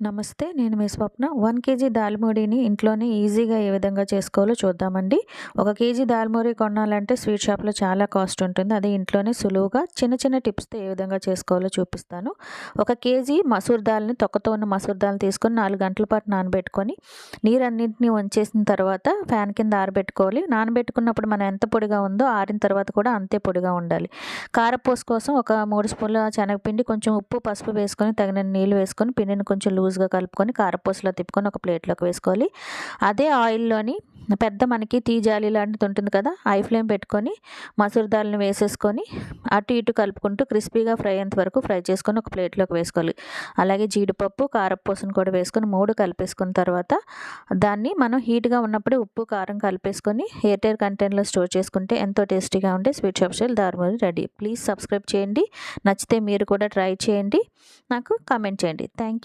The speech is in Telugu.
నమస్తే. నేను మీ స్వప్న. 1 కేజీ దాల్ముడిని ఇంట్లోనే ఈజీగా ఏ విధంగా చేసుకోవాలో చూద్దామండి. 1 కేజీ దాల్ముడి కొనాలంటే స్వీట్ షాప్‌లో చాలా కాస్ట్ ఉంటుంది. అదే ఇంట్లోనే సులువుగా చిన్న చిన్న టిప్స్‌తో ఏ విధంగా చేసుకోవాలో చూపిస్తాను. 1 కేజీ మసూర్ దాల్‌ని తొక్కతో ఉన్న మసూర్ దాల్‌ని తీసుకొని 4 గంటల పాటు నానబెట్టుకొని నీరన్నింటిని వంచేసిన తర్వాత ఫ్యాన్ కింద ఆరబెట్టుకోవాలి. నానబెట్టుకున్నప్పుడు మనం ఎంత పొడిగా ఉందో ఆరిన తర్వాత కూడా అంతే పొడిగా ఉండాలి. కారపూస కోసం ఒక 3 స్పూన్ల శనగపిండి, కొంచెం ఉప్పు, పసుపు వేసుకొని తగినన్ని నీళ్లు వేసుకొని పిండిని కొంచెం లూజ్‌గా కలుపుకొని కారపూసలో తిప్పుకొని ఒక ప్లేట్‌లోకి వేసుకోవాలి. అదే ఆయిల్‌లోని పెద్ద మనకి టీ జాలి లాంటిది ఉంటుంది కదా! హై ఫ్లేమ్ పెట్టుకొని మసూర్ దాల్‌ని వేసేసుకొని అటు ఇటు కలుపుకుంటూ క్రిస్పీగా ఫ్రై అయ్యేంత వరకు ఫ్రై చేసుకొని ఒక ప్లేట్‌లోకి వేసుకోవాలి. అలాగే జీడిపప్పు, కారపూసను కూడా వేసుకొని 3 కలిపేసుకున్న తర్వాత దాన్ని మనం హీట్‌గా ఉన్నప్పుడే ఉప్పు, కారం కలిపేసుకొని ఎయిర్ టైట్ కంటైనర్‌లో స్టోర్ చేసుకుంటే ఎంతో టేస్టీగా ఉండే sweet shop style dalmudi ready. Please subscribe చేయండి. నచ్చితే మీరు కూడా ట్రై చేయండి. నాకు కామెంట్ చేయండి. Thank you.